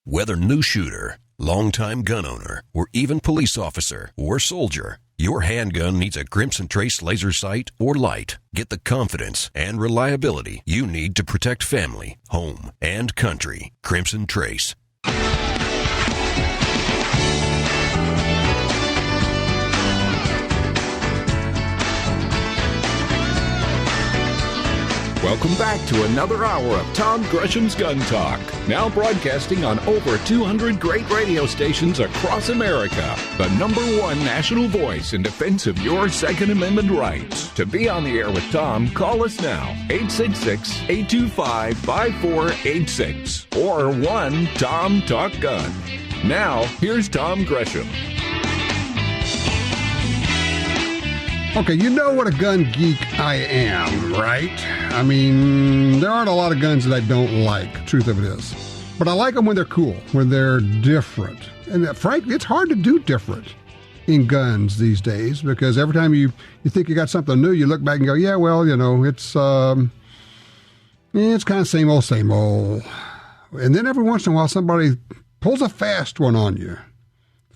Whether new shooter, longtime gun owner, or even police officer or soldier, your handgun needs a Crimson Trace laser sight or light. Get the confidence and reliability you need to protect family, home, and country. Crimson Trace. Welcome back to another hour of Tom Gresham's Gun Talk. Now broadcasting on over 200 great radio stations across America. The #1 national voice in defense of your Second Amendment rights. To be on the air with Tom, call us now. 866-825-5486 or 1-TOM-TALK-GUN. Now, here's Tom Gresham. Okay, you know what a gun geek I am, right? I mean, there aren't a lot of guns that I don't like, truth of it is. But I like them when they're cool, when they're different. And frankly, it's hard to do different in guns these days because every time you think you got something new, you look back and go, yeah, well, you know, it's kind of same old. And then every once in a while, somebody pulls a fast one on you.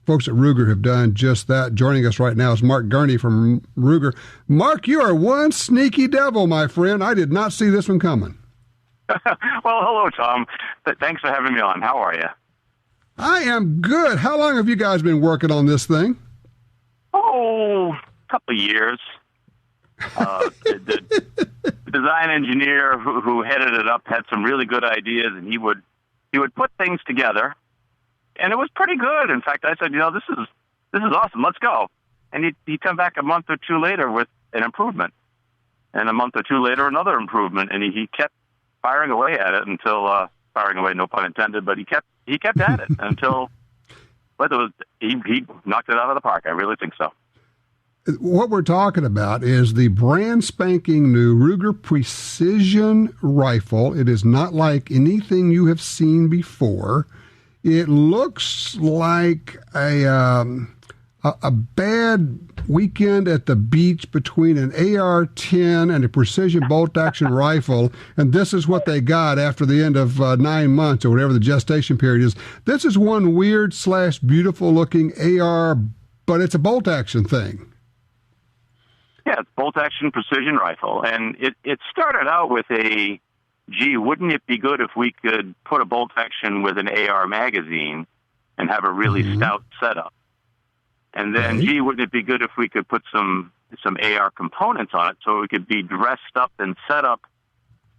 Folks at Ruger have done just that. Joining us right now is Mark Gurney from Ruger. Mark, you are one sneaky devil, my friend. I did not see this one coming. Well, hello, Tom. Thanks for having me on. How are you? I am good. How long have you guys been working on this thing? Oh, a couple of years. The design engineer who headed it up had some really good ideas, and he would put things together. And it was pretty good. In fact, I said, you know, this is awesome. Let's go. And he'd come back a month or two later with an improvement. And a month or two later, another improvement. And he kept firing away at it until, firing away, no pun intended, but he kept at it until he knocked it out of the park. I really think so. What we're talking about is the brand spanking new Ruger Precision Rifle. It is not like anything you have seen before. It looks like a bad weekend at the beach between an AR-10 and a precision bolt-action rifle, and this is what they got after the end of 9 months or whatever the gestation period is. This is one weird/beautiful-looking AR, but it's a bolt-action thing. Yeah, it's bolt-action precision rifle, and it started out with gee, wouldn't it be good if we could put a bolt action with an AR magazine and have a really stout setup? And then, gee, wouldn't it be good if we could put some AR components on it so it could be dressed up and set up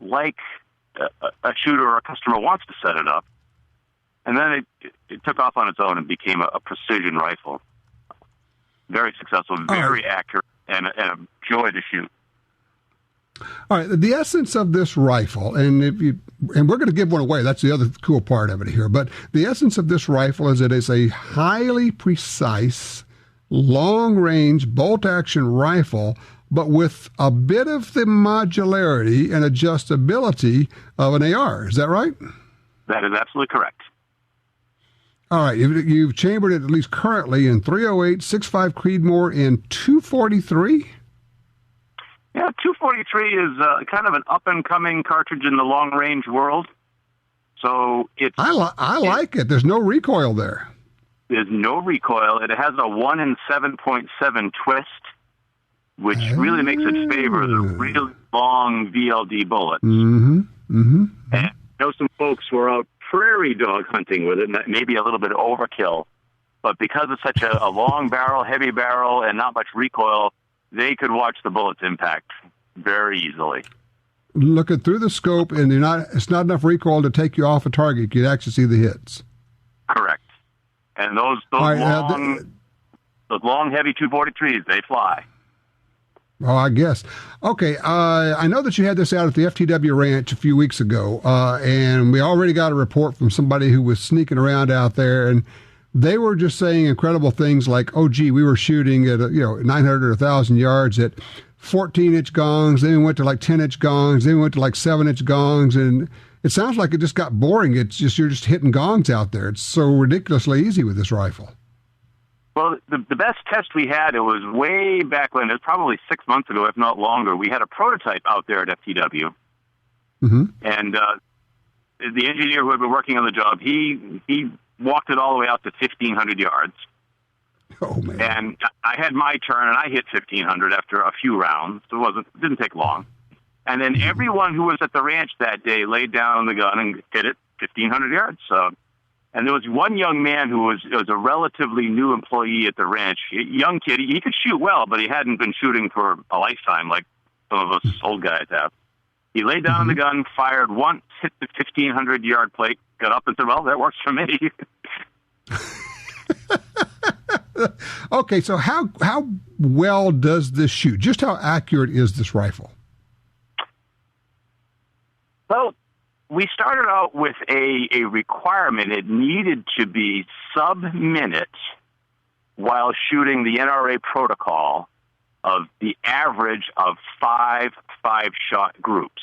like a shooter or a customer wants to set it up? And then it took off on its own and became a precision rifle. Very successful, very accurate, and a joy to shoot. All right, the essence of this rifle, and we're going to give one away. That's the other cool part of it here. But the essence of this rifle is it is a highly precise, long-range bolt-action rifle, but with a bit of the modularity and adjustability of an AR. Is that right? That is absolutely correct. All right, you've chambered it at least currently in .308, 6.5 Creedmoor, and .243. Yeah, .243 is kind of an up-and-coming cartridge in the long-range world. So I like it. There's no recoil there. There's no recoil. It has a 1 in 7.7 twist, which really makes it favor the really long VLD bullets. And I know some folks were out prairie dog hunting with it, and maybe a little bit of overkill. But because it's such a long barrel, heavy barrel, and not much recoil, they could watch the bullets impact very easily. Looking through the scope, and it's not enough recoil to take you off a target. You can actually see the hits. Correct. And those long, heavy 243s, they fly. Oh, I guess. Okay, I know that you had this out at the FTW Ranch a few weeks ago, and we already got a report from somebody who was sneaking around out there, and they were just saying incredible things like, oh, gee, we were shooting at 900 or 1,000 yards at 14-inch gongs, then we went to like 10-inch gongs, then we went to like 7-inch gongs, and it sounds like it just got boring. It's just you're just hitting gongs out there. It's so ridiculously easy with this rifle. Well, the best test we had, it was way back when, it was probably 6 months ago, if not longer. We had a prototype out there at FTW. And the engineer who had been working on the job, he walked it all the way out to 1,500 yards. Oh, man. And I had my turn, and I hit 1,500 after a few rounds. So it didn't take long. And then everyone who was at the ranch that day laid down the gun and hit it 1,500 yards. And there was one young man who was a relatively new employee at the ranch. Young kid. He could shoot well, but he hadn't been shooting for a lifetime like some of us old guys have. He laid down the gun, fired once, hit the 1,500-yard plate, got up and said, well, that works for me. Okay, so how well does this shoot? Just how accurate is this rifle? Well, we started out with a requirement. It needed to be sub-minute while shooting the NRA protocol of the average of 5 5-shot groups.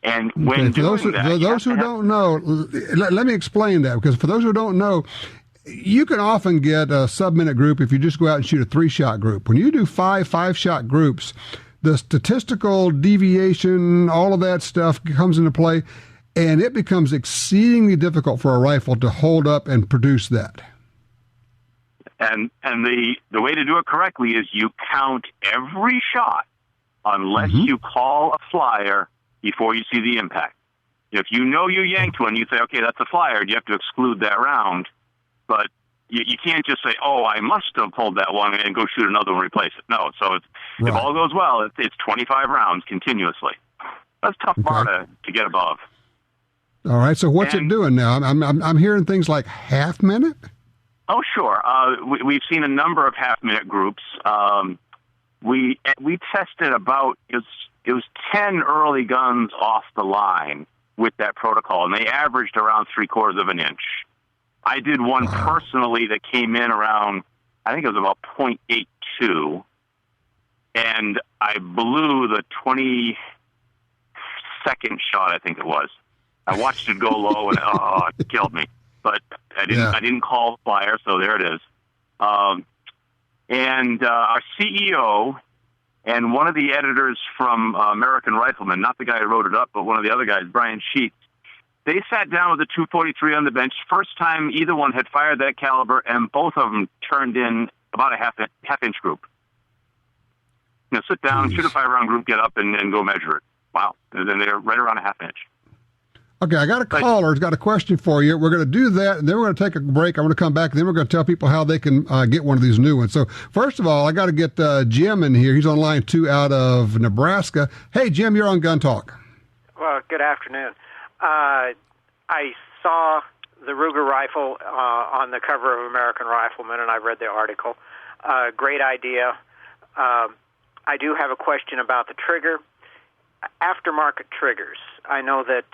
And when for those who don't know, let me explain that, because for those who don't know, you can often get a sub-minute group if you just go out and shoot a 3-shot group. When you do 5-shot groups, the statistical deviation, all of that stuff comes into play, and it becomes exceedingly difficult for a rifle to hold up and produce that. And the way to do it correctly is you count every shot unless you call a flyer before you see the impact. If you know you yanked one, you say, okay, that's a flyer, you have to exclude that round. But you can't just say, oh, I must have pulled that one and go shoot another one and replace it. No, so if all goes well, it's 25 rounds continuously. That's a tough bar to get above. All right, so what's it doing now? I'm hearing things like half minute? Oh, sure. We've seen a number of half-minute groups. We tested about, it was 10 early guns off the line with that protocol, and they averaged around 3/4 of an inch. I did one personally that came in around, I think it was about 0.82, and I blew the 22nd shot, I think it was. I watched it go low, and it killed me. But I didn't call flyer, so there it is. And our CEO and one of the editors from American Rifleman, not the guy who wrote it up, but one of the other guys, Brian Sheets, they sat down with a 243 on the bench. First time either one had fired that caliber, and both of them turned in about a half-inch group. Sit down, shoot a 5-round group, get up, and go measure it. Wow. And then they're right around a half-inch. Okay, I got a caller who's got a question for you. We're going to do that, and then we're going to take a break. I'm going to come back, and then we're going to tell people how they can get one of these new ones. So, first of all, I got to get Jim in here. He's on line 2 out of Nebraska. Hey, Jim, you're on Gun Talk. Well, good afternoon. I saw the Ruger rifle on the cover of American Rifleman, and I read the article. Great idea. I do have a question about the trigger. Aftermarket triggers. I know that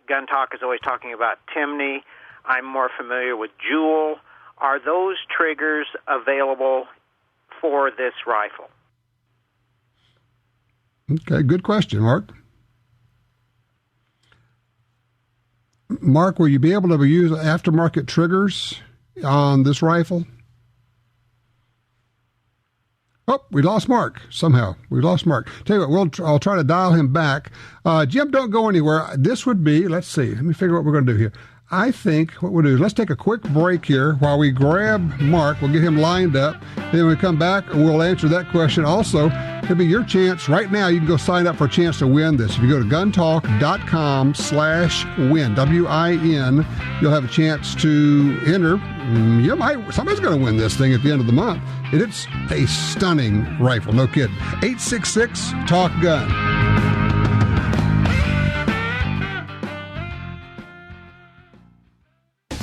Gun Talk is always talking about Timney. I'm more familiar with Jewel. Are those triggers available for this rifle? Okay, good question, Mark. Mark, will you be able to use aftermarket triggers on this rifle? Oh, we lost Mark somehow. We lost Mark. Tell you what, I'll try to dial him back. Jim, don't go anywhere. This would be, let's see. Let me figure out what we're going to do here. I think what we'll do is let's take a quick break here while we grab Mark. We'll get him lined up. Then when we come back, we'll answer that question. Also, it'll be your chance. Right now, you can go sign up for a chance to win this. If you go to guntalk.com/win, WIN, you'll have a chance to enter. Somebody's going to win this thing at the end of the month. It's a stunning rifle, no kidding. 866-TALK-GUN.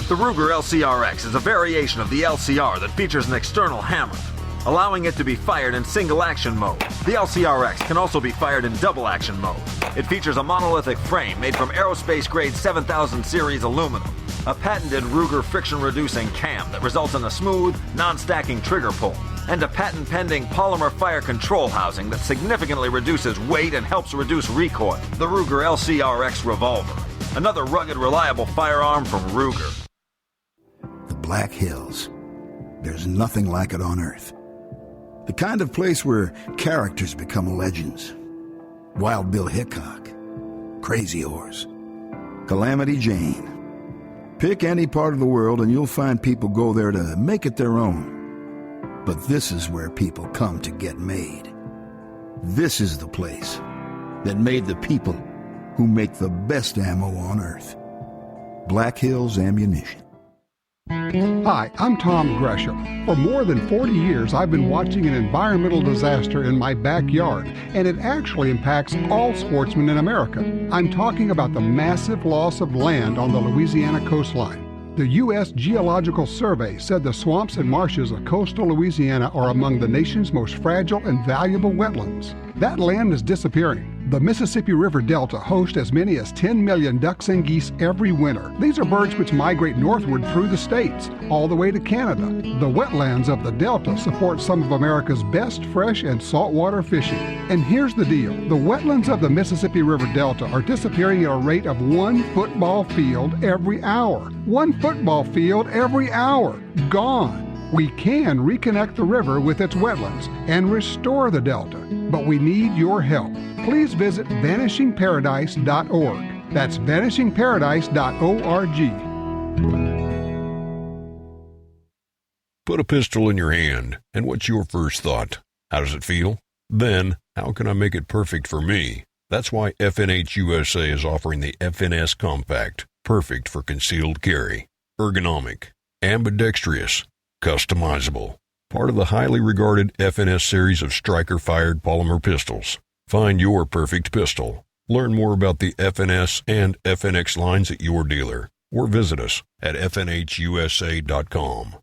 The Ruger LCRX is a variation of the LCR that features an external hammer, allowing it to be fired in single-action mode. The LCRX can also be fired in double-action mode. It features a monolithic frame made from aerospace-grade 7000 series aluminum, a patented Ruger friction-reducing cam that results in a smooth, non-stacking trigger pull, and a patent-pending polymer fire control housing that significantly reduces weight and helps reduce recoil. The Ruger LCRX Revolver, another rugged, reliable firearm from Ruger. The Black Hills. There's nothing like it on Earth. The kind of place where characters become legends. Wild Bill Hickok, Crazy Horse, Calamity Jane. Pick any part of the world and you'll find people go there to make it their own. But this is where people come to get made. This is the place that made the people who make the best ammo on Earth. Black Hills Ammunition. Hi, I'm Tom Gresham. For more than 40 years, I've been watching an environmental disaster in my backyard, and it actually impacts all sportsmen in America. I'm talking about the massive loss of land on the Louisiana coastline. The U.S. Geological Survey said the swamps and marshes of coastal Louisiana are among the nation's most fragile and valuable wetlands. That land is disappearing. The Mississippi River Delta hosts as many as 10 million ducks and geese every winter. These are birds which migrate northward through the states, all the way to Canada. The wetlands of the Delta support some of America's best fresh and saltwater fishing. And here's the deal. The wetlands of the Mississippi River Delta are disappearing at a rate of 1 football field every hour. 1 football field every hour. Gone. We can reconnect the river with its wetlands and restore the Delta, but we need your help. Please visit vanishingparadise.org. That's vanishingparadise.org. Put a pistol in your hand, and what's your first thought? How does it feel? Then, how can I make it perfect for me? That's why FNH USA is offering the FNS Compact, perfect for concealed carry. Ergonomic, ambidextrous, customizable. Part of the highly regarded FNS series of striker-fired polymer pistols. Find your perfect pistol. Learn more about the FNS and FNX lines at your dealer, or visit us at fnhusa.com.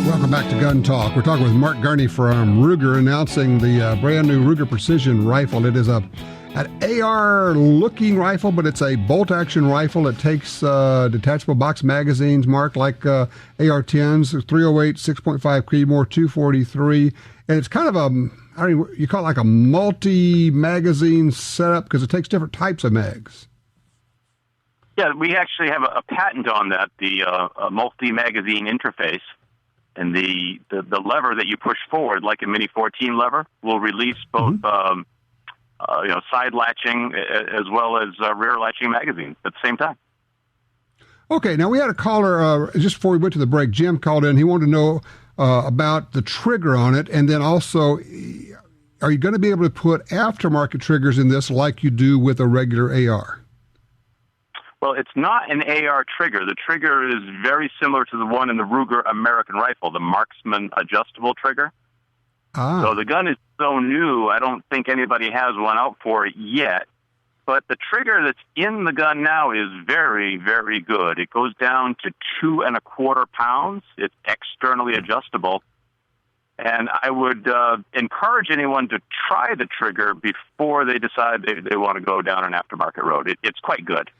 Welcome back to Gun Talk. We're talking with Mark Gurney from Ruger, announcing the brand new Ruger Precision rifle. It is an AR-looking rifle, but it's a bolt-action rifle. It takes detachable box magazines, Mark, like AR-10s, 308, 6.5 Creedmoor, 243, and it's kind of you call it like a multi-magazine setup because it takes different types of mags. Yeah, we actually have a patent on that, the multi-magazine interface. And the lever that you push forward, like a Mini 14 lever, will release both side latching as well as rear latching magazines at the same time. Okay, now we had a caller just before we went to the break. Jim called in. He wanted to know about the trigger on it, and then also, are you going to be able to put aftermarket triggers in this like you do with a regular AR? Well, it's not an AR trigger. The trigger is very similar to the one in the Ruger American rifle, the Marksman adjustable trigger. So the gun is so new, I don't think anybody has one out for it yet. But the trigger that's in the gun now is very, very good. It goes down to 2.25 pounds. It's externally adjustable. And I would encourage anyone to try the trigger before they decide they want to go down an aftermarket road. It's quite good.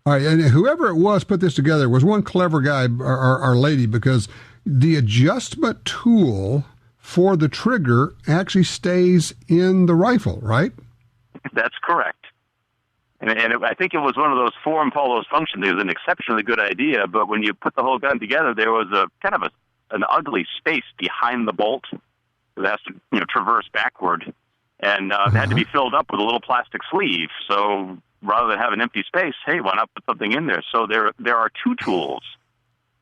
All right, and whoever it was put this together was one clever guy or lady, because the adjustment tool for the trigger actually stays in the rifle, right? That's correct. And I think it was one of those form follows function. It was an exceptionally good idea, but when you put the whole gun together, there was a kind of an ugly space behind the bolt that has to traverse backward, and it had to be filled up with a little plastic sleeve. So rather than have an empty space, hey, why not put something in there? So there are two tools.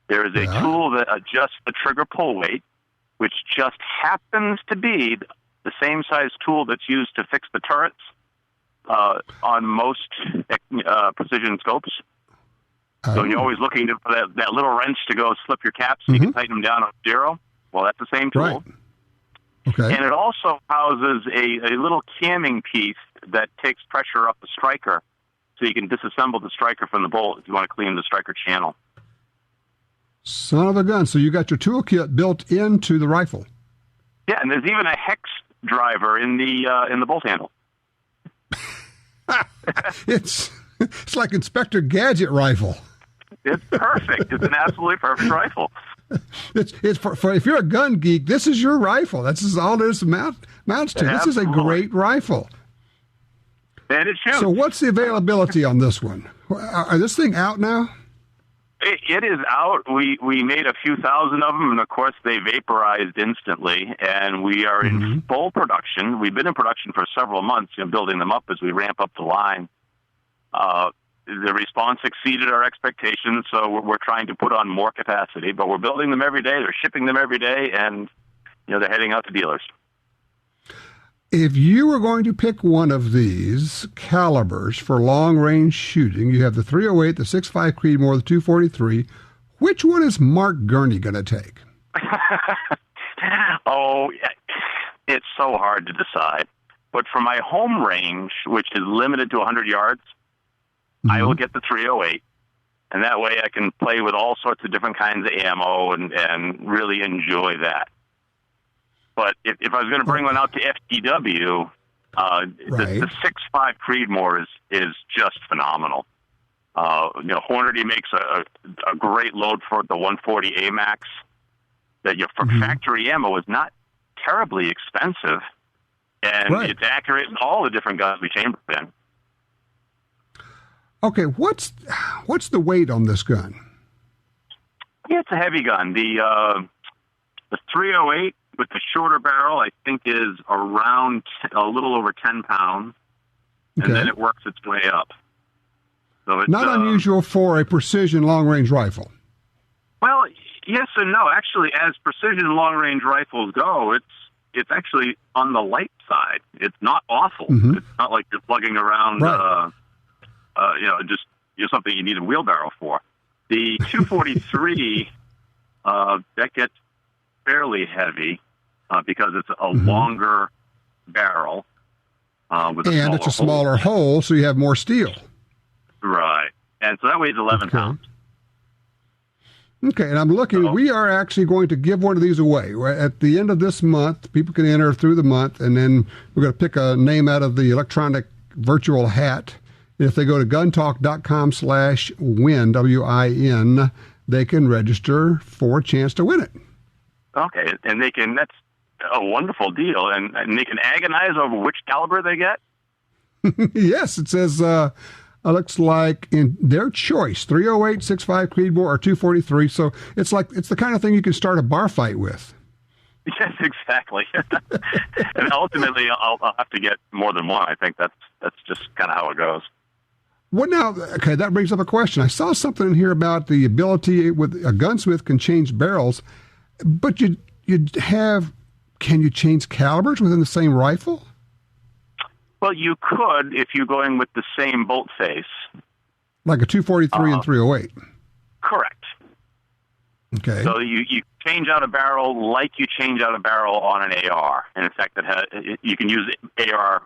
There is a tool that adjusts the trigger pull weight, which just happens to be the same size tool that's used to fix the turrets on most precision scopes. So you're always looking for that little wrench to go slip your cap so you can tighten them down on 0. Well, that's the same tool. Right. Okay. And it also houses a little camming piece that takes pressure up the striker, so you can disassemble the striker from the bolt if you want to clean the striker channel. Son of a gun. So you got your toolkit built into the rifle. Yeah, and there's even a hex driver in the bolt handle. It's like Inspector Gadget rifle. It's perfect. It's an absolutely perfect rifle. It's for if you're a gun geek, this is your rifle. This is all this amounts to. This is a great rifle. And it shoots. So what's the availability on this one? Are this thing out now? It is out. We made a few thousand of them, and of course they vaporized instantly. And we are in full production. We've been in production for several months, building them up as we ramp up the line. The response exceeded our expectations, so we're trying to put on more capacity. But we're building them every day. They're shipping them every day, and they're heading out to dealers. If you were going to pick one of these calibers for long-range shooting, you have the .308, the .65 Creedmoor, the .243. Which one is Mark Gurney going to take? Oh, it's so hard to decide. But for my home range, which is limited to 100 yards, I will get the .308. And that way I can play with all sorts of different kinds of ammo and really enjoy that. But if I was going to bring one out to FTW, the .65 Creedmoor is just phenomenal. Hornady makes a great load for the 140 AMAX. That for factory ammo is not terribly expensive, and it's accurate in all the different guns we chambered in. Okay, what's the weight on this gun? Yeah, it's a heavy gun. The .308 with the shorter barrel, I think, is around a little over 10 pounds, and then it works its way up. So it's not unusual for a precision long-range rifle. Well, yes and no. Actually, as precision long-range rifles go, it's actually on the light side. It's not awful. It's not like you're plugging around, just something you need a wheelbarrow for. The 243, that gets fairly heavy because it's a longer barrel. With it's a smaller hole, so you have more steel. Right. And so that weighs 11 pounds. Okay, and I'm looking, we are actually going to give one of these away. At the end of this month, people can enter through the month, and then we're going to pick a name out of the electronic virtual hat. If they go to guntalk.com/win, WIN, they can register for a chance to win it. Okay, and that's a wonderful deal, and they can agonize over which caliber they get? Yes, it says, looks like in their choice, .308, .65 Creedmoor, or .243, so it's the kind of thing you can start a bar fight with. Yes, exactly. And ultimately, I'll have to get more than one. I think that's just kind of how it goes. Well, now, okay, that brings up a question. I saw something in here about the ability with a gunsmith can change barrels, but can you change calibers within the same rifle? Well, you could if you're going with the same bolt face. Like a 243 and .308. Correct. Okay. So you change out a barrel like you change out a barrel on an AR. And in fact, you can use AR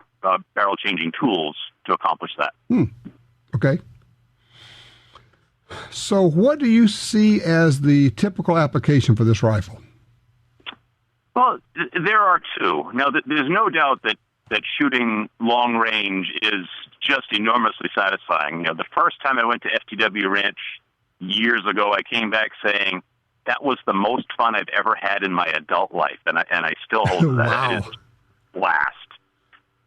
barrel changing tools to accomplish that. Okay. So what do you see as the typical application for this rifle? Well, there are two. Now, there's no doubt that shooting long range is just enormously satisfying. The first time I went to FTW Ranch years ago, I came back saying that was the most fun I've ever had in my adult life, and I still hold to that. Wow. It is blast.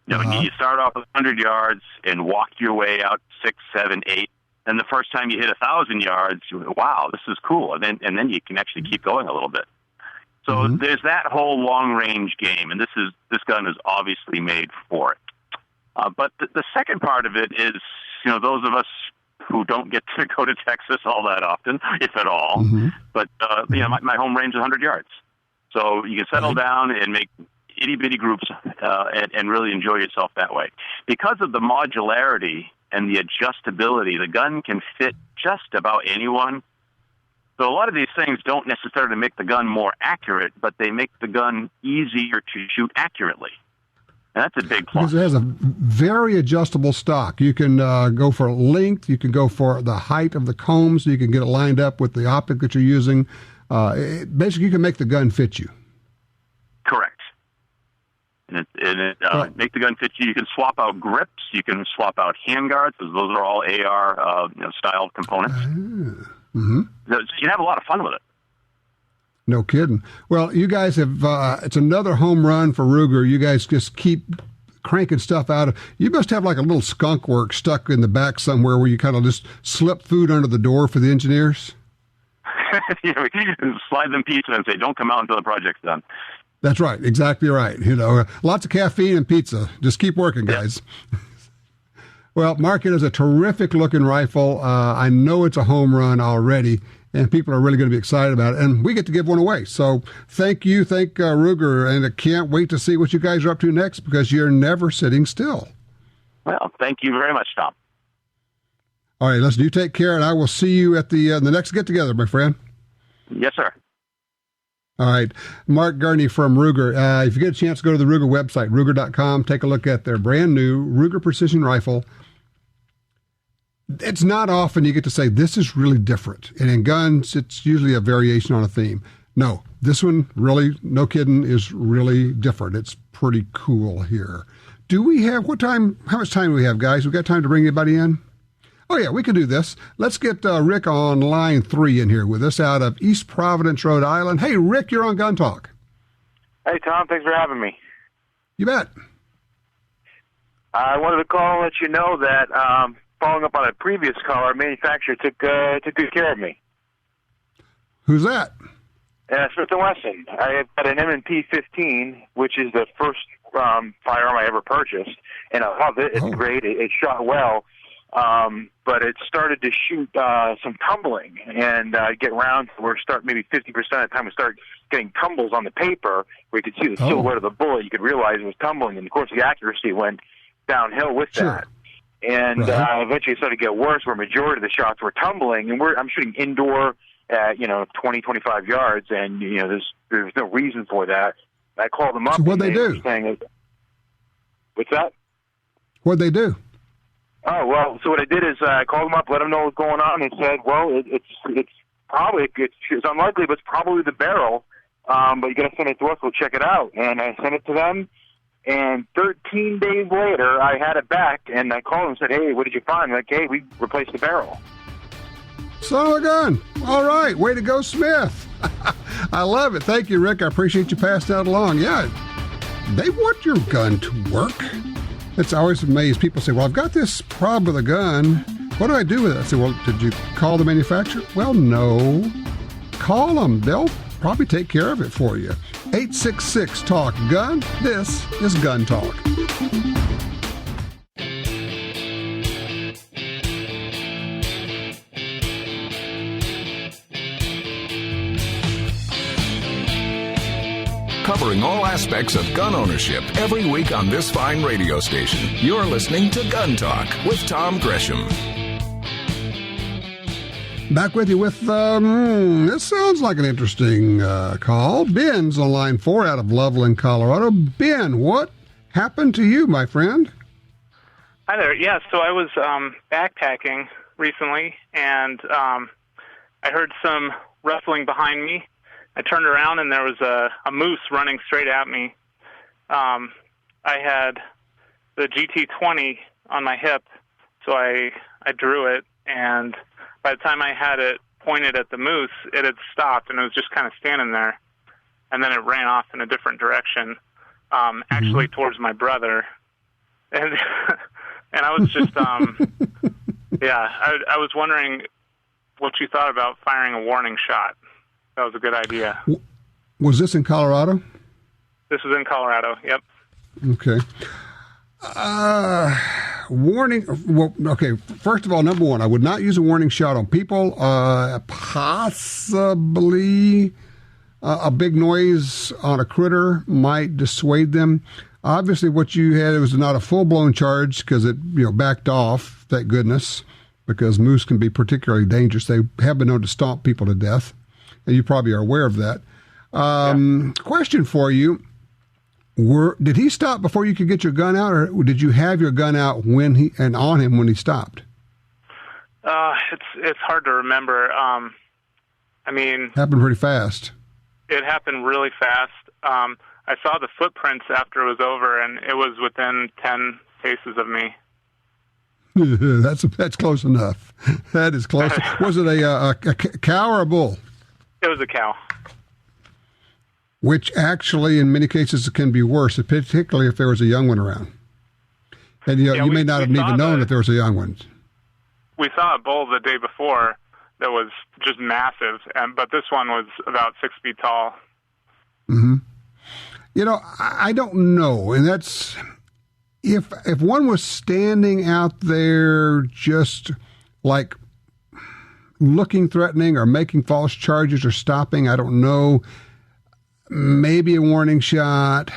You start off with 100 yards and walk your way out 6, 7, 8, and the first time you hit 1,000 yards, wow, this is cool, and then you can actually keep going a little bit. So there's that whole long-range game, and this gun is obviously made for it. But the second part of it is, those of us who don't get to go to Texas all that often, if at all. But my home range is 100 yards, so you can settle down and make itty-bitty groups and really enjoy yourself that way. Because of the modularity and the adjustability, the gun can fit just about anyone. So a lot of these things don't necessarily make the gun more accurate, but they make the gun easier to shoot accurately. And that's a big plus. Because it has a very adjustable stock. You can go for length. You can go for the height of the combs. You can get it lined up with the optic that you're using. Basically, you can make the gun fit you. Correct. And make the gun fit you. You can swap out grips. You can swap out handguards, because those are all AR style components. So you can have a lot of fun with it. No kidding. Well, you guys have, it's another home run for Ruger. You guys just keep cranking stuff out. You must have like a little skunk work stuck in the back somewhere where you kind of just slip food under the door for the engineers. slide them pizza and say, "Don't come out until the project's done." That's right. Exactly right. Lots of caffeine and pizza. Just keep working, guys. Yeah. Well, Mark, it is a terrific looking rifle. I know it's a home run already, and people are really going to be excited about it. And we get to give one away. So thank you. Thank Ruger. And I can't wait to see what you guys are up to next, because you're never sitting still. Well, thank you very much, Tom. All right, listen, you take care, and I will see you at the next get-together, my friend. Yes, sir. All right. Mark Gurney from Ruger. If you get a chance, go to the Ruger website, Ruger.com. Take a look at their brand new Ruger Precision Rifle. It's not often you get to say, this is really different. And in guns, it's usually a variation on a theme. No, this one really, no kidding, is really different. It's pretty cool here. Do we have, how much time do we have, guys? We got time to bring anybody in? Oh, yeah, we can do this. Let's get Rick on line 3 in here with us out of East Providence, Rhode Island. Hey, Rick, you're on Gun Talk. Hey, Tom, thanks for having me. You bet. I wanted to call and let you know that following up on a previous call, our manufacturer took good care of me. Who's that? Smith & Wesson. I had an M&P 15, which is the first firearm I ever purchased, and I love it. It's great. It shot well. But it started to shoot some tumbling, and get around to where maybe 50% of the time we start getting tumbles on the paper where you could see the silhouette of the bullet. You could realize it was tumbling, and of course the accuracy went downhill with that. And eventually it started to get worse where majority of the shots were tumbling, and I'm shooting indoor at 20, 25 yards, and there's no reason for that. I called them up. So what'd they do? What's that? What'd they do? Oh, well, so what I did is I called them up, let them know what's going on, and said, well, it's unlikely, but it's probably the barrel, but you got to send it to us, we'll check it out. And I sent it to them, and 13 days later, I had it back, and I called them and said, hey, what did you find? Like, hey, we replaced the barrel. Son of a gun. All right, way to go, Smith. I love it. Thank you, Rick. I appreciate you passing that along. Yeah, they want your gun to work. It's always amazed. People say, well, I've got this problem with a gun. What do I do with it? I say, well, did you call the manufacturer? Well, no. Call them. They'll probably take care of it for you. 866-TALK-GUN. This is Gun Talk. Covering all aspects of gun ownership every week on this fine radio station. You're listening to Gun Talk with Tom Gresham. Back with you with, this sounds like an interesting call. Ben's on line 4 out of Loveland, Colorado. Ben, what happened to you, my friend? Hi there. Yeah, so I was backpacking recently, and I heard some rustling behind me. I turned around, and there was a moose running straight at me. I had the GT20 on my hip, so I drew it, and by the time I had it pointed at the moose, it had stopped, and it was just kind of standing there. And then it ran off in a different direction, actually towards my brother. And and I was just, I was wondering what you thought about firing a warning shot. That was a good idea. Was this in Colorado? This was in Colorado, yep. Okay. Warning. Well, okay. First of all, number one, I would not use a warning shot on people. Possibly a big noise on a critter might dissuade them. Obviously, what you had, it was not a full-blown charge because it backed off, thank goodness, because moose can be particularly dangerous. They have been known to stomp people to death, and you probably are aware of that. Question for you. Did he stop before you could get your gun out, or did you have your gun out on him when he stopped? It's hard to remember. Happened pretty fast. It happened really fast. I saw the footprints after it was over, and it was within 10 paces of me. That's close enough. That is close. Was it a cow or a bull? It was a cow. Which actually, in many cases, can be worse, particularly if there was a young one around. And you may not have even known that there was a young one. We saw a bull the day before that was just massive, but this one was about 6 feet tall. Mm-hmm. You know, I don't know, and that's if one was standing out there just like looking threatening or making false charges or stopping, I don't know, maybe a warning shot.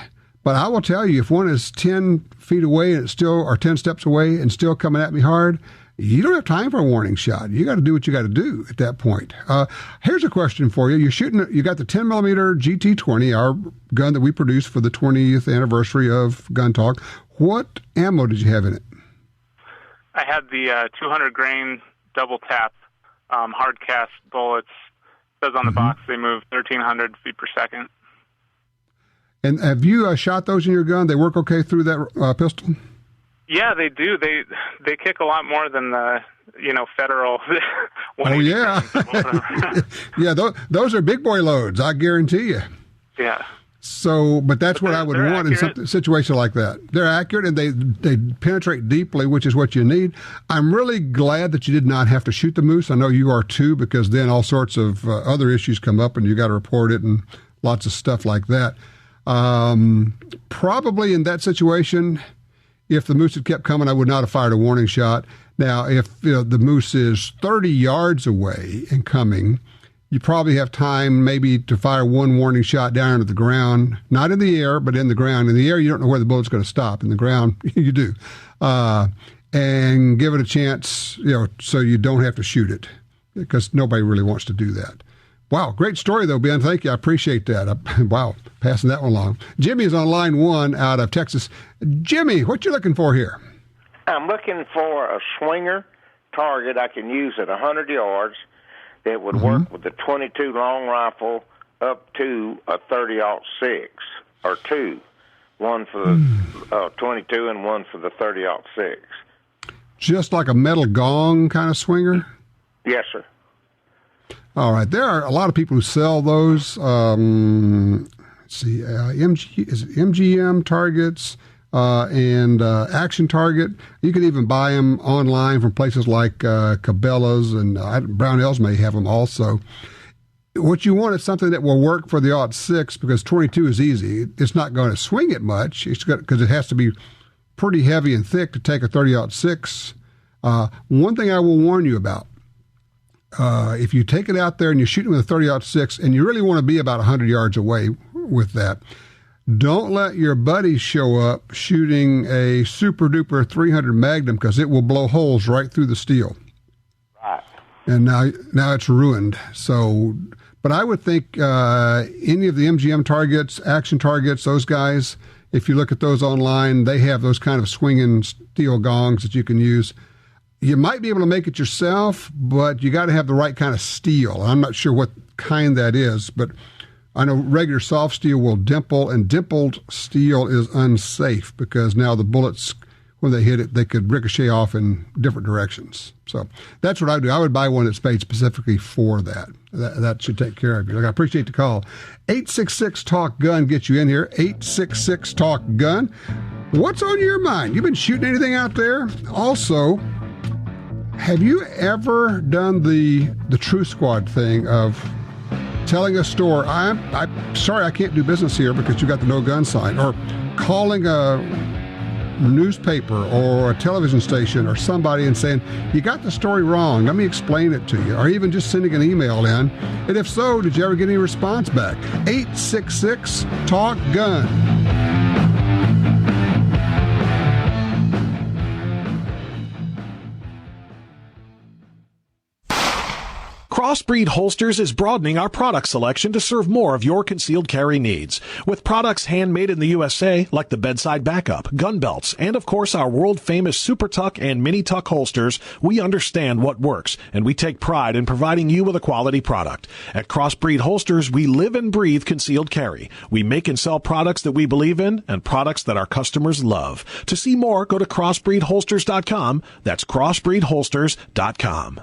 But I will tell you, if one is 10 feet away and it's still, or 10 steps away and still coming at me hard, you don't have time for a warning shot. You got to do what you got to do at that point. Here's a question for you. You got the 10 millimeter GT20, our gun that we produced for the 20th anniversary of GUNTALK. What ammo did you have in it? I had the 200 grain double tap hard cast bullets. It says on the box they move 1,300 feet per second. And have you shot those in your gun? They work okay through that pistol? Yeah, they do. They kick a lot more than the federal. Oh yeah, yeah. Those are big boy loads. I guarantee you. Yeah. So, but that's what I would want in a situation like that. They're accurate and they penetrate deeply, which is what you need. I'm really glad that you did not have to shoot the moose. I know you are too, because then all sorts of other issues come up and you got to report it and lots of stuff like that. Probably in that situation, if the moose had kept coming, I would not have fired a warning shot. Now, if the moose is 30 yards away and coming, you probably have time maybe to fire one warning shot down into the ground, not in the air, but in the ground. In the air, you don't know where the bullet's going to stop. In the ground, you do. And give it a chance, so you don't have to shoot it, because nobody really wants to do that. Wow, great story, though, Ben. Thank you. I appreciate that. Wow, passing that one along. Jimmy is on line 1 out of Texas. Jimmy, what you looking for here? I'm looking for a swinger target I can use at 100 yards that would work with the 22 long rifle up to a 30-06, or two. One for the 22 and one for the 30-06. Just like a metal gong kind of swinger? Yes, sir. All right. There are a lot of people who sell those. Let's see, MGM targets and Action Target. You can even buy them online from places like Cabela's, and Brownells may have them also. What you want is something that will work for the 06, because 22 is easy. It's not going to swing it much. It's because it has to be pretty heavy and thick to take a 30-06. One thing I will warn you about. If you take it out there and you shoot it with a 30-06 and you really want to be about 100 yards away with that, don't let your buddies show up shooting a super-duper 300 Magnum, because it will blow holes right through the steel. Right. And now it's ruined. So, but I would think any of the MGM targets, Action Targets, those guys, if you look at those online, they have those kind of swinging steel gongs that you can use. You might be able to make it yourself, but you got to have the right kind of steel. I'm not sure what kind that is, but I know regular soft steel will dimple, and dimpled steel is unsafe, because now the bullets, when they hit it, they could ricochet off in different directions. So that's what I do. I would buy one that's made specifically for that. That should take care of you. I appreciate the call. 866-TALK-GUN gets you in here. 866-TALK-GUN. What's on your mind? You've been shooting anything out there? Also, have you ever done the True Squad thing of telling a store, I'm sorry I can't do business here because you got the no gun sign, or calling a newspaper or a television station or somebody and saying, you got the story wrong, let me explain it to you, or even just sending an email in? And if so, did you ever get any response back? 866-TALK-GUN. Crossbreed Holsters is broadening our product selection to serve more of your concealed carry needs. With products handmade in the USA, like the bedside backup, gun belts, and of course our world-famous Super Tuck and Mini Tuck holsters, we understand what works, and we take pride in providing you with a quality product. At Crossbreed Holsters, we live and breathe concealed carry. We make and sell products that we believe in and products that our customers love. To see more, go to crossbreedholsters.com. That's crossbreedholsters.com.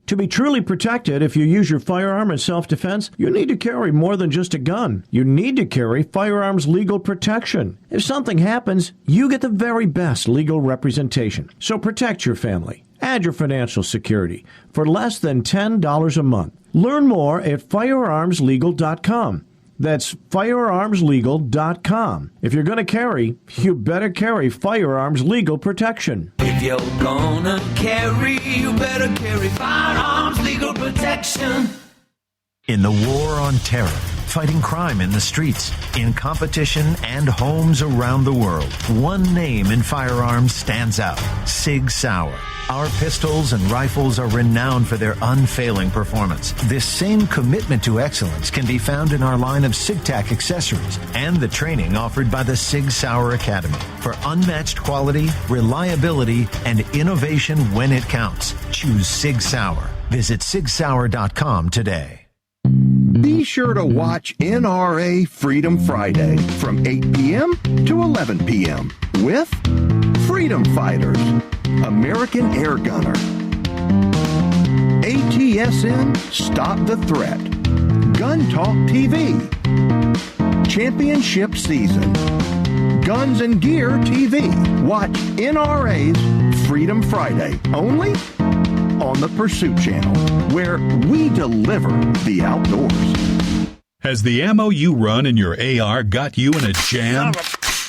To be truly protected, if you use your firearm in self-defense, you need to carry more than just a gun. You need to carry firearms legal protection. If something happens, you get the very best legal representation. So protect your family Add your financial security for less than $10 a month. Learn more at firearmslegal.com. That's firearmslegal.com. If you're going to carry, you better carry Firearms Legal Protection. If you're gonna carry, you better carry Firearms Legal Protection. In the war on terror, fighting crime in the streets, in competition and homes around the world, one name in firearms stands out: Sig Sauer. Our pistols and rifles are renowned for their unfailing performance. This same commitment to excellence can be found in our line of SigTac accessories and the training offered by the Sig Sauer Academy. For unmatched quality, reliability, and innovation when it counts, choose Sig Sauer. Visit sigsauer.com today. Be sure to watch NRA Freedom Friday from 8 p.m. to 11 p.m. with Freedom Fighters, American Air Gunner, ATSN Stop the Threat, GUNTALK TV, Championship Season, Guns and Gear TV. Watch NRA's Freedom Friday only on the Pursuit Channel, where we deliver the outdoors. Has the ammo you run in your AR got you in a jam?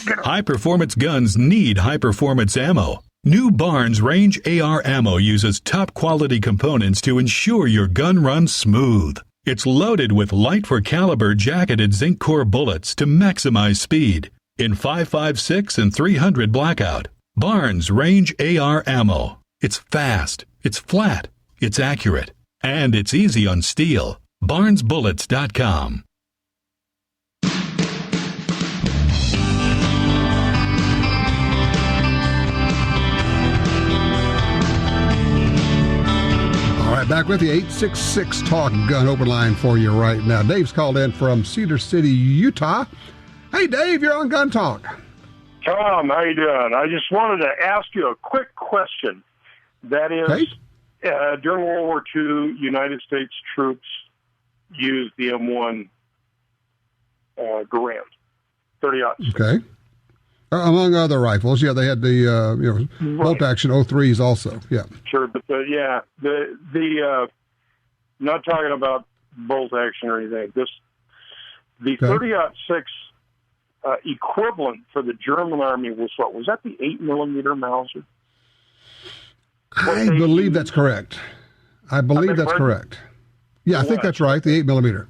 High-performance guns need high-performance ammo. New Barnes Range AR ammo uses top-quality components to ensure your gun runs smooth. It's loaded with light-for-caliber jacketed zinc core bullets to maximize speed. In 5.56 and 300 blackout, Barnes Range AR ammo. It's fast, it's flat, it's accurate, and it's easy on steel. BarnesBullets.com. All right, back with you. 866 Talk Gun open line for you right now. Dave's called in from Cedar City, Utah. Hey, Dave, you're on Gun Talk. Tom, how you doing? I just wanted to ask you a quick question. That is, during World War II, United States troops used the M1 Garand, 30-06. Okay. Among other rifles, yeah, they had the bolt action 03s also, yeah. Sure, but the not talking about bolt action or anything. The 30-06 equivalent for the German army was what? Was that the 8mm Mauser? I believe that's correct. I believe that's correct. Yeah, I think that's right, the 8mm.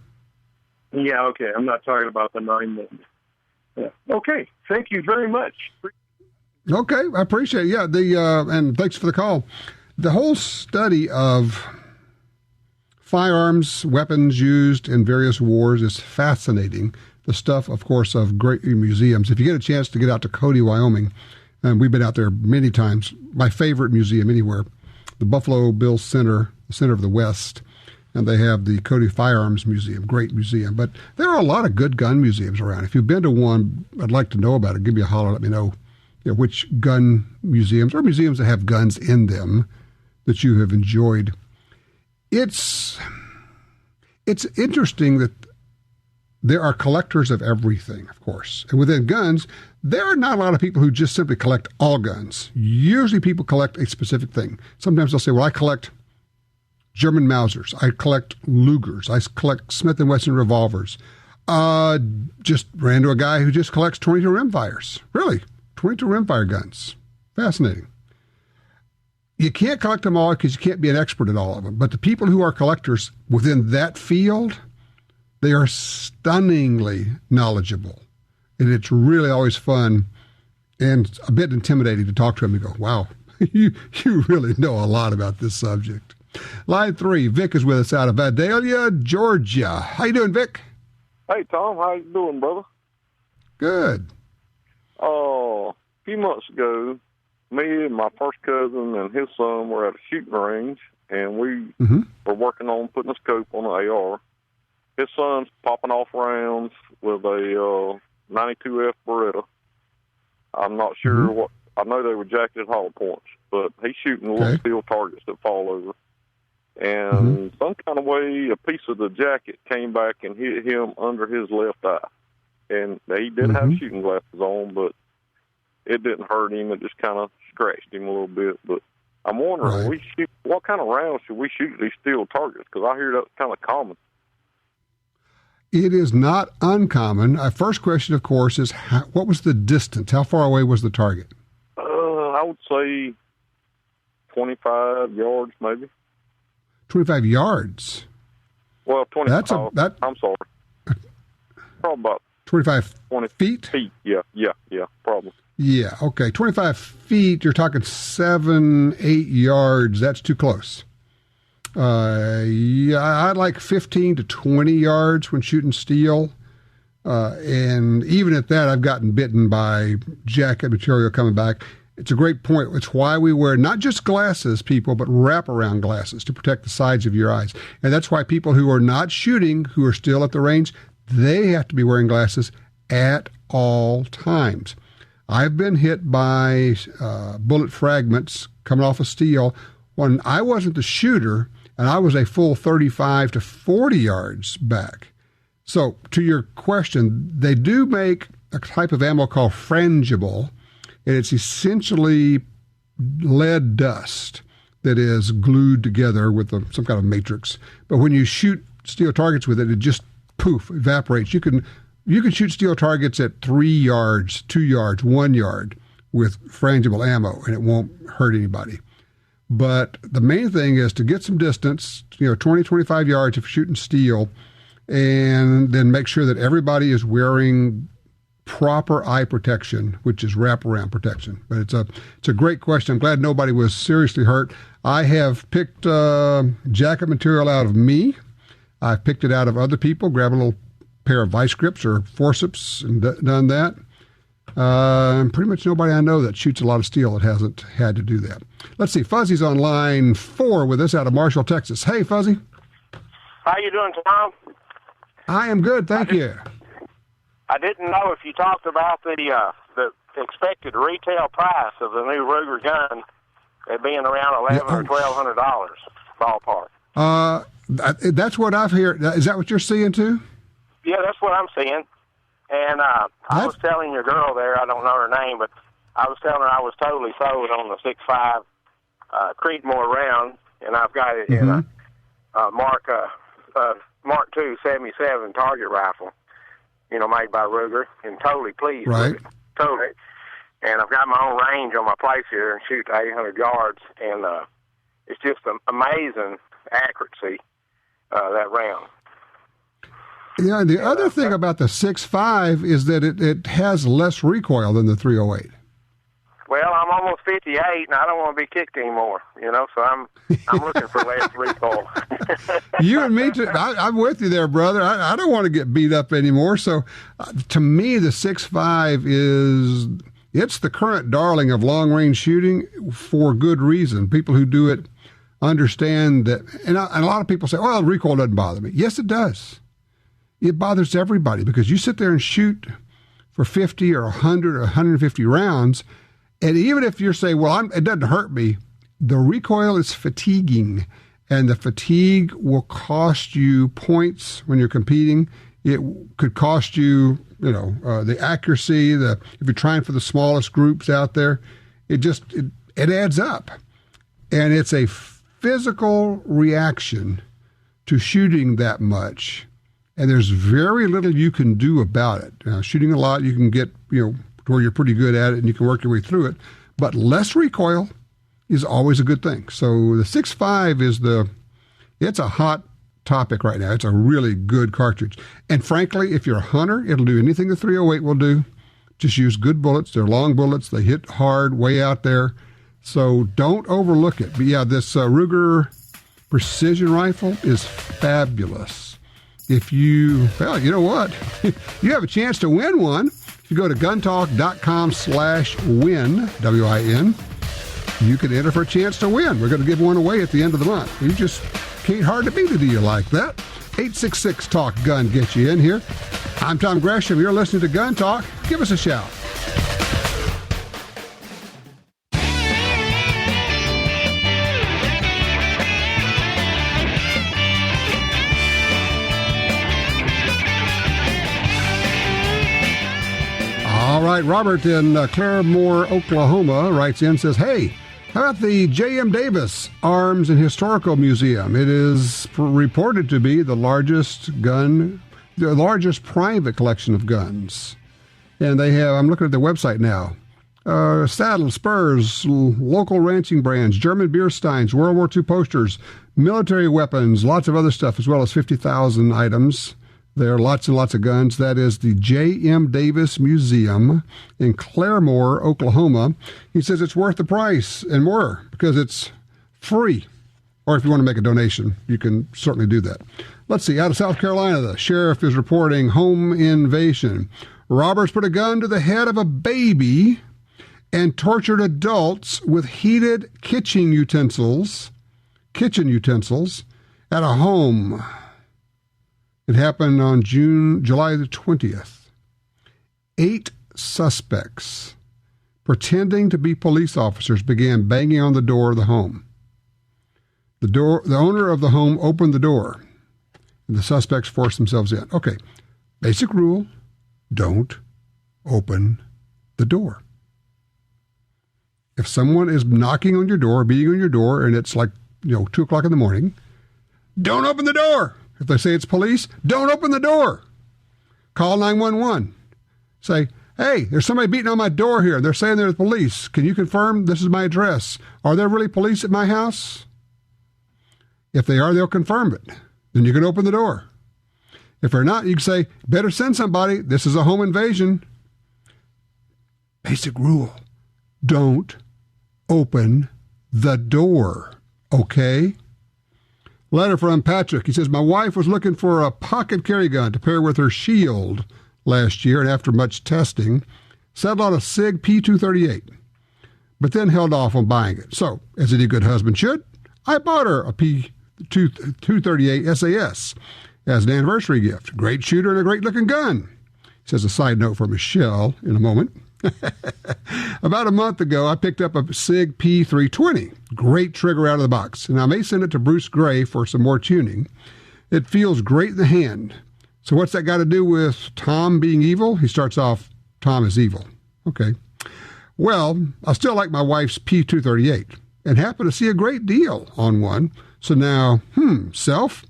Yeah, okay. I'm not talking about the 9mm. Yeah. Okay. Thank you very much. Okay, I appreciate it. Yeah, and thanks for the call. The whole study of firearms, weapons used in various wars is fascinating. The stuff, of course, of great museums. If you get a chance to get out to Cody, Wyoming, and we've been out there many times. My favorite museum anywhere, the Buffalo Bill Center, the Center of the West, and they have the Cody Firearms Museum, great museum. But there are a lot of good gun museums around. If you've been to one, I'd like to know about it. Give me a holler, let me know, which gun museums or museums that have guns in them that you have enjoyed. It's interesting that there are collectors of everything, of course. And within guns, there are not a lot of people who just simply collect all guns. Usually people collect a specific thing. Sometimes they'll say, well, I collect German Mausers. I collect Lugers. I collect Smith & Wesson revolvers. Just ran into a guy who just collects 22 rimfires. Really? 22 rimfire guns. Fascinating. You can't collect them all because you can't be an expert at all of them. But the people who are collectors within that field, they are stunningly knowledgeable. And it's really always fun and a bit intimidating to talk to them and go, wow, you really know a lot about this subject. Line 3, Vic is with us out of Vidalia, Georgia. How you doing, Vic? Hey, Tom. How you doing, brother? Good. A few months ago, me and my first cousin and his son were at a shooting range, and we were working on putting a scope on an AR. His son's popping off rounds with a 92F Beretta. I'm not sure what. I know they were jacketed hollow points, but he's shooting little steel targets that fall over. And some kind of way, a piece of the jacket came back and hit him under his left eye. And he did have shooting glasses on, but it didn't hurt him. It just kind of scratched him a little bit. But I'm wondering, Right. what kind of rounds should we shoot these steel targets? Because I hear that's kind of common. It is not uncommon. Our first question, of course, is what was the distance? How far away was the target? I would say 25 yards, maybe. 25 yards. Well, 20. I'm sorry. Probably about 25 feet? Yeah, probably. Yeah, okay. 25 feet, you're talking 7, 8 yards. That's too close. I like 15 to 20 yards when shooting steel. And even at that, I've gotten bitten by jacket material coming back. It's a great point. It's why we wear not just glasses, people, but wraparound glasses to protect the sides of your eyes. And that's why people who are not shooting, who are still at the range, they have to be wearing glasses at all times. I've been hit by bullet fragments coming off of steel when I wasn't the shooter, and I was a full 35 to 40 yards back. So to your question, they do make a type of ammo called frangible, and it's essentially lead dust that is glued together with some kind of matrix. But when you shoot steel targets with it, it just poof, evaporates. You can shoot steel targets at 3 yards, 2 yards, 1 yard with frangible ammo, and it won't hurt anybody. But the main thing is to get some distance, 20, 25 yards if you're shooting steel, and then make sure that everybody is wearing proper eye protection, which is wraparound protection. But it's a great question. I'm glad nobody was seriously hurt. I have picked jacket material out of me. I've picked it out of other people, grab a little pair of vice grips or forceps and done that. Pretty much nobody I know that shoots a lot of steel that hasn't had to do that. Let's see. Fuzzy's on line 4 with us out of Marshall, Texas. Hey, Fuzzy. How you doing, Tom? I am good, thank you. I didn't know if you talked about the expected retail price of the new Ruger gun, it being around $1,100 or $1,200 ballpark. That's what I've heard. Is that what you're seeing too? Yeah, that's what I'm seeing. And I was telling your girl there, I don't know her name, but I was telling her I was totally sold on the 6.5 Creedmoor round, and I've got it in a Mark II 77 target rifle, made by Ruger, and totally pleased with it. Totally. And I've got my own range on my place here and shoot 800 yards, and it's just amazing accuracy, that round. Yeah, and the other thing about the 6.5 is that it has less recoil than the 308. Well, I'm almost 58, and I don't want to be kicked anymore, so I'm looking for less recoil. You and me too. I'm with you there, brother. I don't want to get beat up anymore. So to me, the 6.5 it's the current darling of long-range shooting for good reason. People who do it understand that, and a lot of people say, well, recoil doesn't bother me. Yes, it does. It bothers everybody because you sit there and shoot for 50 or 100 or 150 rounds, and even if you're saying, well, it doesn't hurt me, the recoil is fatiguing, and the fatigue will cost you points when you're competing. It could cost you, the accuracy, if you're trying for the smallest groups out there, it adds up. And it's a physical reaction to shooting that much. And there's very little you can do about it. Shooting a lot, you can get, to where you're pretty good at it and you can work your way through it. But less recoil is always a good thing. So the 6.5 it's a hot topic right now. It's a really good cartridge. And frankly, if you're a hunter, it'll do anything the 308 will do. Just use good bullets. They're long bullets. They hit hard way out there. So don't overlook it. But yeah, this Ruger precision rifle is fabulous. If you know what? You have a chance to win one. If you go to guntalk.com/win, WIN, you can enter for a chance to win. We're going to give one away at the end of the month. You just can't hardly beat a deal like that. 866-TALK-GUN gets you in here. I'm Tom Gresham. You're listening to Gun Talk. Give us a shout. All right, Robert in Claremore, Oklahoma writes in, says, hey, How about the J.M. Davis Arms and Historical Museum? It is reported to be the largest private collection of guns. And they have, I'm looking at their website now, saddles, spurs, local ranching brands, German beer steins, World War II posters, military weapons, lots of other stuff, as well as 50,000 items. There are lots and lots of guns. That is the J.M. Davis Museum in Claremore, Oklahoma. He says it's worth the price and more because it's free. Or if you want to make a donation, you can certainly do that. Let's see. Out of South Carolina, the sheriff is reporting home invasion. Robbers put a gun to the head of a baby and tortured adults with heated kitchen utensils at a home. It happened on July the 20th. 8 suspects, pretending to be police officers, began banging on the door of the home. The owner of the home opened the door, and the suspects forced themselves in. Okay, basic rule, don't open the door. If someone is knocking on your door, beating on your door, and it's like, 2 o'clock in the morning, don't open the door. If they say it's police, don't open the door. Call 911. Say, hey, there's somebody beating on my door here. They're saying they're the police. Can you confirm this is my address? Are there really police at my house? If they are, they'll confirm it. Then you can open the door. If they're not, you can say, better send somebody. This is a home invasion. Basic rule. Don't open the door. Okay? Letter from Patrick. He says, my wife was looking for a pocket carry gun to pair with her Shield last year, and after much testing, settled on a SIG P238, but then held off on buying it. So, as any good husband should, I bought her a P238 SAS as an anniversary gift. Great shooter and a great-looking gun. He says a side note for Michelle in a moment. About a month ago, I picked up a SIG P320. Great trigger out of the box. And I may send it to Bruce Gray for some more tuning. It feels great in the hand. So what's that got to do with Tom being evil? He starts off, Tom is evil. Okay. Well, I still like my wife's P238 and happen to see a great deal on one. So now, self,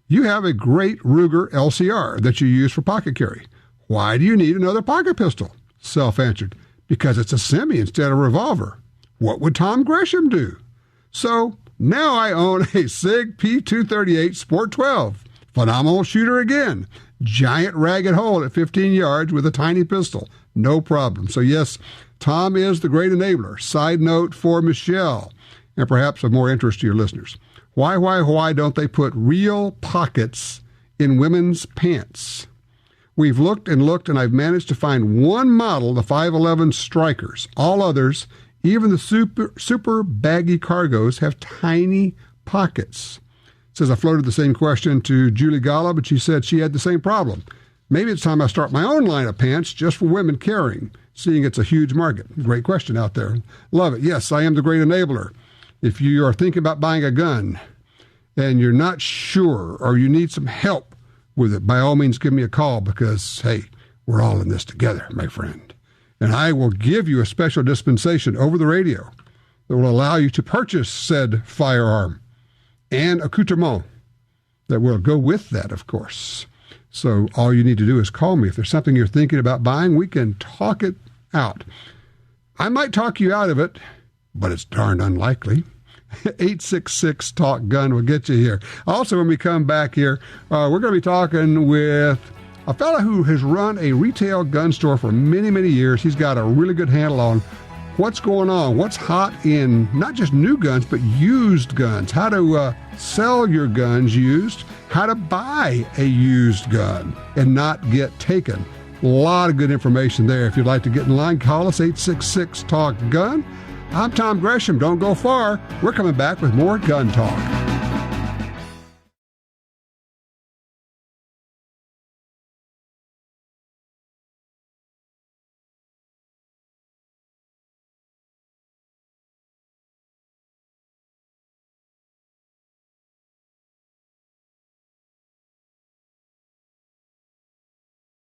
you have a great Ruger LCR that you use for pocket carry. Why do you need another pocket pistol? Self answered, because it's a semi instead of a revolver. What would Tom Gresham do? So now I own a SIG P238 Sport 12. Phenomenal shooter again. Giant ragged hole at 15 yards with a tiny pistol. No problem. So yes, Tom is the great enabler. Side note for Michelle, and perhaps of more interest to your listeners. Why don't they put real pockets in women's pants? We've looked and looked, and I've managed to find one model, the 511 Strikers. All others, even the super baggy cargos, have tiny pockets. It says I floated the same question to Julie Gala, but she said she had the same problem. Maybe it's time I start my own line of pants just for women carrying, seeing it's a huge market. Great question out there. Love it. Yes, I am the great enabler. If you are thinking about buying a gun and you're not sure or you need some help with it, by all means, give me a call because, hey, we're all in this together, my friend. And I will give you a special dispensation over the radio that will allow you to purchase said firearm and accoutrement that will go with that, of course. So all you need to do is call me. If there's something you're thinking about buying, we can talk it out. I might talk you out of it, but it's darn unlikely. 866-TALK-GUN will get you here. Also, when we come back here, we're going to be talking with a fellow who has run a retail gun store for many, many years. He's got a really good handle on what's going on, what's hot in not just new guns, but used guns, how to sell your guns used, how to buy a used gun and not get taken. A lot of good information there. If you'd like to get in line, call us, 866-TALK-GUN. I'm Tom Gresham. Don't go far. We're coming back with more Gun Talk.